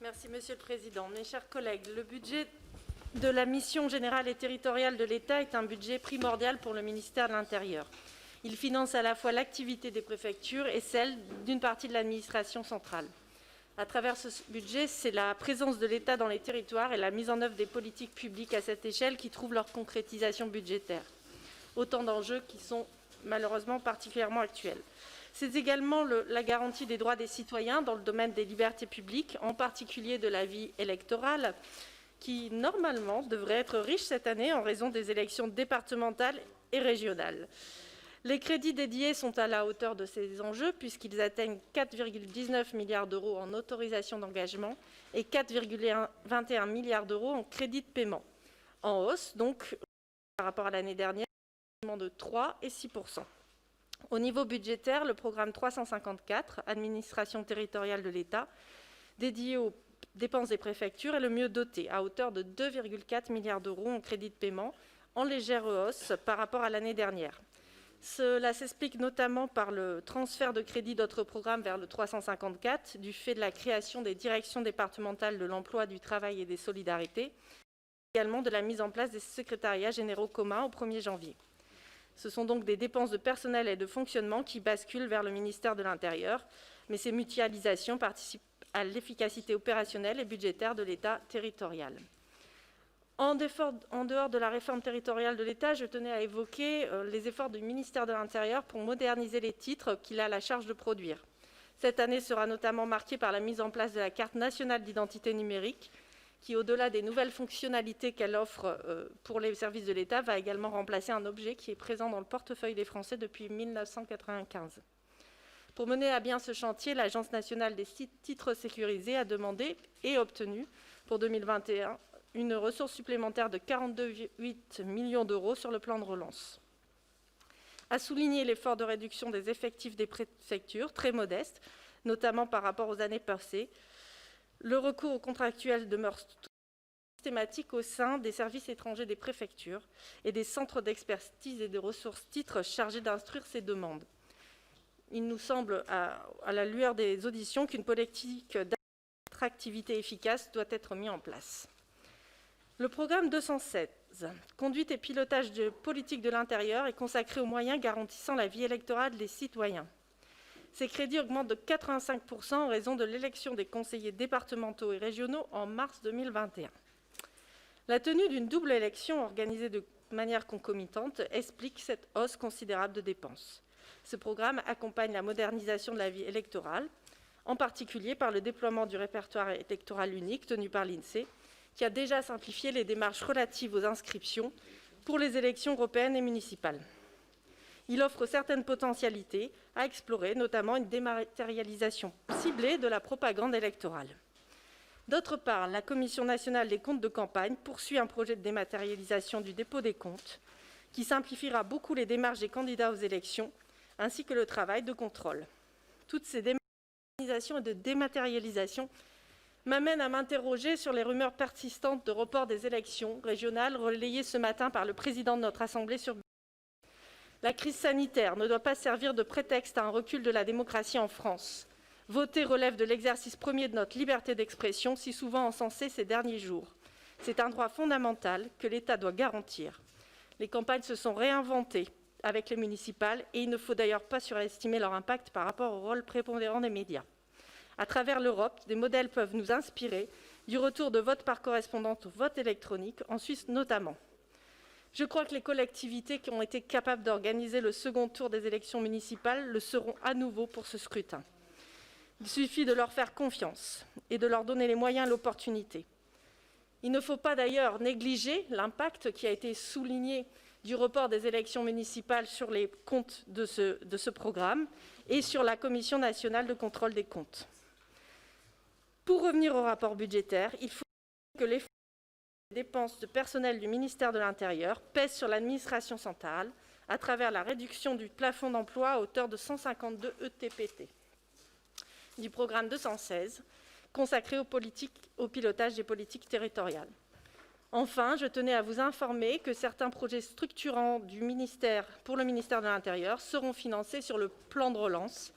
Merci, Monsieur le Président. Mes chers collègues, le budget de la mission générale et territoriale de l'État est un budget primordial pour le ministère de l'Intérieur. Il finance à la fois l'activité des préfectures et celle d'une partie de l'administration centrale. À travers ce budget, c'est la présence de l'État dans les territoires et la mise en œuvre des politiques publiques à cette échelle qui trouvent leur concrétisation budgétaire. Autant d'enjeux qui sont malheureusement particulièrement actuels. C'est également la garantie des droits des citoyens dans le domaine des libertés publiques, en particulier de la vie électorale, qui normalement devrait être riche cette année en raison des élections départementales et régionales. Les crédits dédiés sont à la hauteur de ces enjeux puisqu'ils atteignent 4,19 milliards d'euros en autorisations d'engagement et 4,21 milliards d'euros en crédits de paiement, en hausse donc par rapport à l'année dernière de 3 et 6%. Au niveau budgétaire, le programme 354, Administration territoriale de l'État, dédié aux dépenses des préfectures, est le mieux doté, à hauteur de 2,4 milliards d'euros en crédit de paiement, en légère hausse par rapport à l'année dernière. Cela s'explique notamment par le transfert de crédits d'autres programmes vers le 354, du fait de la création des directions départementales de l'emploi, du travail et des solidarités, également de la mise en place des secrétariats généraux communs au 1er janvier. Ce sont donc des dépenses de personnel et de fonctionnement qui basculent vers le ministère de l'Intérieur, mais ces mutualisations participent à l'efficacité opérationnelle et budgétaire de l'État territorial. En dehors de la réforme territoriale de l'État, je tenais à évoquer les efforts du ministère de l'Intérieur pour moderniser les titres qu'il a la charge de produire. Cette année sera notamment marquée par la mise en place de la carte nationale d'identité numérique, qui, au-delà des nouvelles fonctionnalités qu'elle offre pour les services de l'État, va également remplacer un objet qui est présent dans le portefeuille des Français depuis 1995. Pour mener à bien ce chantier, l'Agence nationale des titres sécurisés a demandé et obtenu pour 2021 une ressource supplémentaire de 42,8 millions d'euros sur le plan de relance. À souligner l'effort de réduction des effectifs des préfectures, très modeste, notamment par rapport aux années passées. Le recours aux contractuels demeure systématique au sein des services étrangers des préfectures et des centres d'expertise et de ressources titres chargés d'instruire ces demandes. Il nous semble, à la lueur des auditions, qu'une politique d'attractivité efficace doit être mise en place. Le programme 216, Conduite et pilotage de politique de l'intérieur, est consacré aux moyens garantissant la vie électorale des citoyens. Ces crédits augmentent de 85% en raison de l'élection des conseillers départementaux et régionaux en mars 2021. La tenue d'une double élection organisée de manière concomitante explique cette hausse considérable de dépenses. Ce programme accompagne la modernisation de la vie électorale, en particulier par le déploiement du répertoire électoral unique tenu par l'INSEE, qui a déjà simplifié les démarches relatives aux inscriptions pour les élections européennes et municipales. Il offre certaines potentialités à explorer, notamment une dématérialisation ciblée de la propagande électorale. D'autre part, la Commission nationale des comptes de campagne poursuit un projet de dématérialisation du dépôt des comptes qui simplifiera beaucoup les démarches des candidats aux élections, ainsi que le travail de contrôle. Toutes ces dématérialisations et de dématérialisation m'amènent à m'interroger sur les rumeurs persistantes de report des élections régionales relayées ce matin par le président de notre Assemblée sur La crise sanitaire ne doit pas servir de prétexte à un recul de la démocratie en France. Voter relève de l'exercice premier de notre liberté d'expression, si souvent encensée ces derniers jours. C'est un droit fondamental que l'État doit garantir. Les campagnes se sont réinventées avec les municipales et il ne faut d'ailleurs pas surestimer leur impact par rapport au rôle prépondérant des médias. À travers l'Europe, des modèles peuvent nous inspirer du retour de vote par correspondance au vote électronique, en Suisse notamment. Je crois que les collectivités qui ont été capables d'organiser le second tour des élections municipales le seront à nouveau pour ce scrutin. Il suffit de leur faire confiance et de leur donner les moyens et l'opportunité. Il ne faut pas d'ailleurs négliger l'impact qui a été souligné du report des élections municipales sur les comptes de ce programme et sur la Commission nationale de contrôle des comptes. Pour revenir au rapport budgétaire, il faut que les dépenses de personnel du ministère de l'Intérieur pèsent sur l'administration centrale à travers la réduction du plafond d'emploi à hauteur de 152 ETPT du programme 216 consacré au pilotage des politiques territoriales. Enfin, je tenais à vous informer que certains projets structurants pour le ministère de l'Intérieur seront financés sur le plan de relance.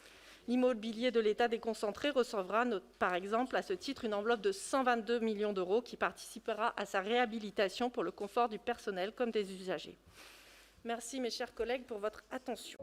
L'immobilier de l'État déconcentré recevra par exemple à ce titre une enveloppe de 122 millions d'euros qui participera à sa réhabilitation pour le confort du personnel comme des usagers. Merci mes chers collègues pour votre attention.